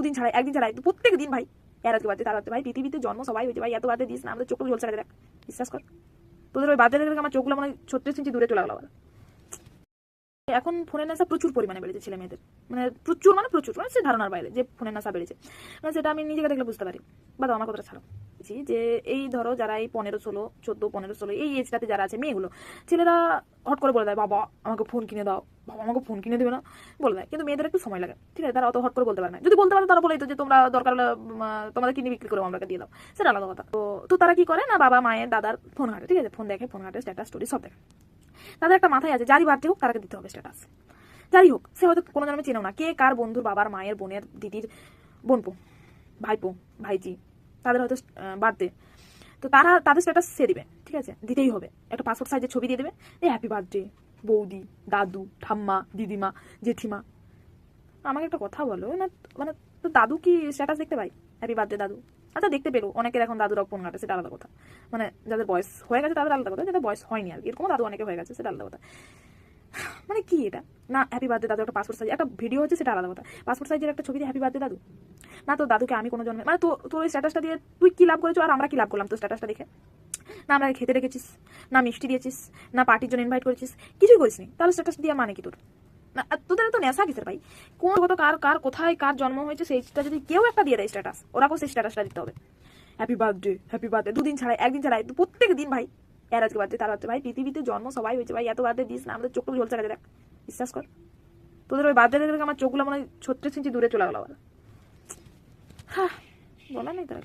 দুদিন ছাড়াই একদিন ছাড়াই প্রত্যেক দিন ভাই এর আজকে বাদে তার বাদে ভাই পৃথিবীতে জন্ম সবাই হয়েছে ভাই, এত বাদে দিস না আমাদের চোখগুলো ঝলসে দেখ, বিশ্বাস কর। তোদের ওই বাদে দেখে আমার চোখগুলো মানে 36 ইঞ্চি দূরে চলে গেল। এখন ফোনের নেশা প্রচুর পরিমাণে বেড়েছে ছেলে মেয়েদের, মানে প্রচুর মানে সে ধারণার বাইরে যে ফোনের নেশা বেড়েছে, মানে সেটা আমি নিজেকে দেখলে বুঝতে পারি। বা আমার কথাটা ছাড়ো যে এই ধরো যারা এই 15-16 এই এজটাতে যারা আছে মেয়েগুলো, ছেলেরা হট করে বলে দেয় বাবা আমাকে ফোন কিনে দাও, বাবা আমাকে ফোন কিনে দেবে না বলে দেয়, কিন্তু মেয়েদের একটু সময় লাগে, ঠিক আছে, তারা অত হট করে বলতে পারে না। যদি বলতে পারে তারা বলে যে তোমরা দরকার হলে তোমাদের কিনে বিক্রি করে আমাকে দিয়ে দাও, সেটা আলাদা কথা। তো তারা কি করে না, বাবা মায়ের দাদার ফোন ঘাটে, ঠিক আছে, ফোন দেখে, ফোন ঘাটে, স্ট্যাটাস স্টোরি সব দেখে। তাদের একটা মাথায় আছে যারই বার্থডে হোক তারাকে দিতে হবে স্ট্যাটাস, যাই হোক সে হয়তো কোনো জন্মে চেনেও না, কে কার বন্ধুর বাবার মায়ের বোনের দিদির বোনপো ভাইপো ভাইজি, তাদের হয়তো বার্থডে, তো তারা তাদের স্ট্যাটাস সে দিবে, ঠিক আছে, দিতেই হবে। একটা পাসপোর্ট সাইজের ছবি দিয়ে দেবে, এই হ্যাপি বার্থডে বৌদি, দাদু, ঠাম্মা, দিদিমা, জেঠিমা। আমাকে একটা কথা বলো না, মানে তো দাদু কি স্ট্যাটাস দেখতে পাই হ্যাপি বার্থডে দাদু? আচ্ছা দেখতে পেলো, অনেকের এখন দাদুরা ফোন ঘাটে, সেটা আলাদা কথা, মানে যাদের বয়স হয়ে গেছে তাদের আলাদা কথা, যাদের বয়স হয়নি আর কি, এরকম দাদু অনেকে হয়ে গেছে সেটা আলাদা কথা। মানে কি এটা না, হ্যাপি বার্থডে দাদু একটা পাসপোর্ট সাইজ একটা ভিডিও হচ্ছে সেটা আলাদা কথা, পাসপোর্ট সাইজের একটা ছবি দিয়ে হ্যাপি বার্থডে দাদু না, তো দাদুকে আমি কোনো জন্মে মানে তোর এই স্ট্যাটাসটা দিয়ে তুই কি লাভ করেছো আর আমরা কি লাভ করলাম তোর স্ট্যাটাসটা দেখে? না আমরা খেতে রেখেছিস, না মিষ্টি দিয়েছিস, না পার্টির জন্য ইনভাইট করেছিস, কিছুই করিসনি, তাহলে স্ট্যাটাস দিয়ে মানে কি তোর? না তোদের তো নেশা কিসের ভাই? কোন কত কার কোথায় কার জন্ম হয়েছে সেইটা যদি কেউ একটা দিয়ে দেয় স্ট্যাটাস, ওরাকেও সেই স্ট্যাটাসটা দিতে হবে হ্যাপি বার্থডে, দুদিন ছাড়াই একদিন ছাড়াই প্রত্যেক দিন ভাই এর আজকে বার্থডে তার বার্থডে ভাই, পৃথিবীতে জন্ম সবাই হয়েছে ভাই, এত বার্থডে দিস না আমাদের চোখগুলো ঝলসে দেখ, বিশ্বাস কর। তোদের ওই বার্থডে দেখে আমার চোখগুলো মানে 36 ইঞ্চি দূরে চলে গেল আবার। হ্যাঁ বলা নেই তার।